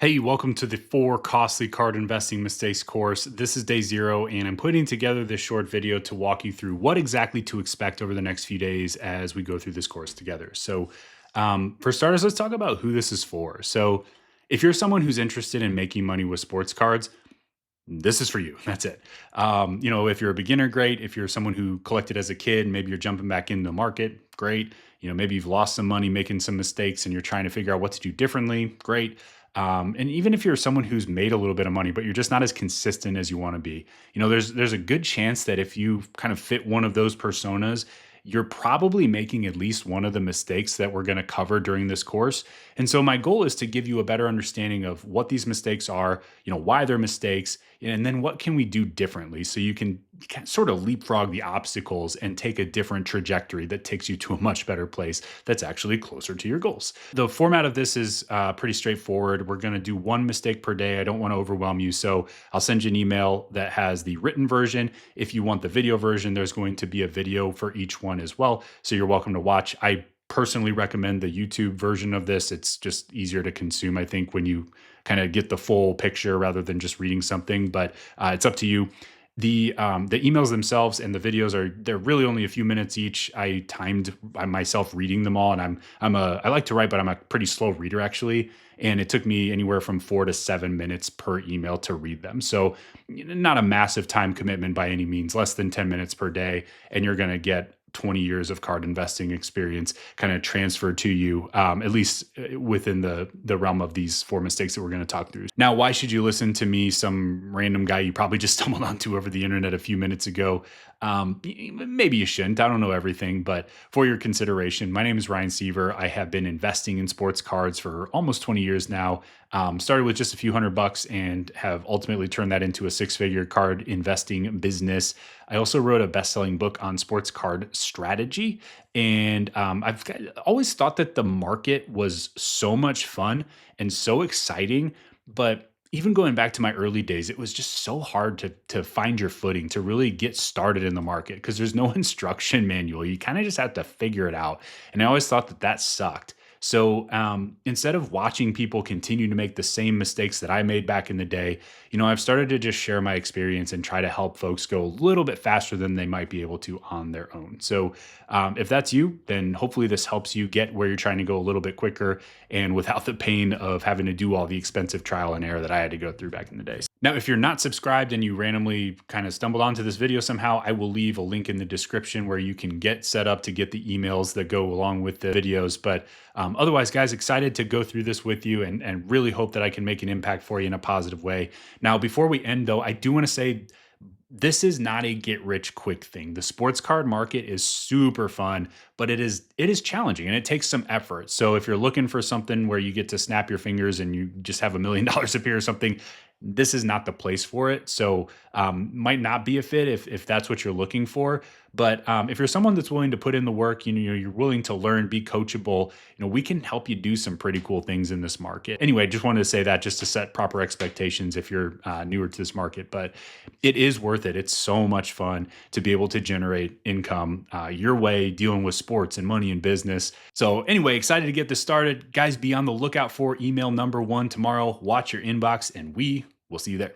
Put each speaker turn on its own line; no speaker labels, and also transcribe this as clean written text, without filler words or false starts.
Hey, welcome to the 4 costly card investing mistakes course. This is day 0, and I'm putting together this short video to walk you through what exactly to expect over the next few days as we go through this course together. For starters, let's talk about who this is for. So, if you're someone who's interested in making money with sports cards, this is for you. That's it. If you're a beginner, great. If you're someone who collected as a kid, maybe you're jumping back in the market, great. Maybe you've lost some money making some mistakes and you're trying to figure out what to do differently, great. And even if you're someone who's made a little bit of money, but you're just not as consistent as you want to be, there's a good chance that if you kind of fit one of those personas, you're probably making at least one of the mistakes that we're going to cover during this course. And so my goal is to give you a better understanding of what these mistakes are, why they're mistakes, and then what can we do differently so you can sort of leapfrog the obstacles and take a different trajectory that takes you to a much better place that's actually closer to your goals. The format of this is pretty straightforward. We're going to do one mistake per day. I don't want to overwhelm you, so I'll send you an email that has the written version. If you want the video version, there's going to be a video for each one as well, so you're welcome to watch. I personally recommend the YouTube version of this. It's just easier to consume, I think, when you kind of get the full picture rather than just reading something, but it's up to you. The emails themselves and the videos they're really only a few minutes each. I timed myself reading them all, and I like to write, but I'm a pretty slow reader actually. And it took me anywhere from 4 to 7 minutes per email to read them. So not a massive time commitment by any means, less than 10 minutes per day. And you're going to get 20 years of card investing experience kind of transferred to you, at least within the realm of these 4 mistakes that we're going to talk through. Now, why should you listen to me, some random guy you probably just stumbled onto over the internet a few minutes ago? Maybe you shouldn't. I don't know everything, but for your consideration, my name is Ryan Seaver. I have been investing in sports cards for almost 20 years now. Started with just a few $100 and have ultimately turned that into a 6-figure card investing business. I also wrote a best-selling book on sports card strategy. And always thought that the market was so much fun and so exciting, but even going back to my early days, it was just so hard to find your footing, to really get started in the market because there's no instruction manual. You kind of just have to figure it out. And I always thought that sucked. So instead of watching people continue to make the same mistakes that I made back in the day, I've started to just share my experience and try to help folks go a little bit faster than they might be able to on their own. So if that's you, then hopefully this helps you get where you're trying to go a little bit quicker and without the pain of having to do all the expensive trial and error that I had to go through back in the days. Now, if you're not subscribed and you randomly kind of stumbled onto this video somehow, I will leave a link in the description where you can get set up to get the emails that go along with the videos. But otherwise, guys, excited to go through this with you and really hope that I can make an impact for you in a positive way. Now, before we end, though, I do want to say this is not a get rich quick thing. The sports card market is super fun, but it is challenging and it takes some effort. So if you're looking for something where you get to snap your fingers and you just have $1 million appear or something, this is not the place for it. So might not be a fit if that's what you're looking for. But if you're someone that's willing to put in the work, you're willing to learn, be coachable, we can help you do some pretty cool things in this market. Anyway, just wanted to say that just to set proper expectations if you're newer to this market, but it is worth it. It's so much fun to be able to generate income your way, dealing with sports and money and business. So anyway, excited to get this started. Guys, be on the lookout for email number 1 tomorrow. Watch your inbox and we will see you there.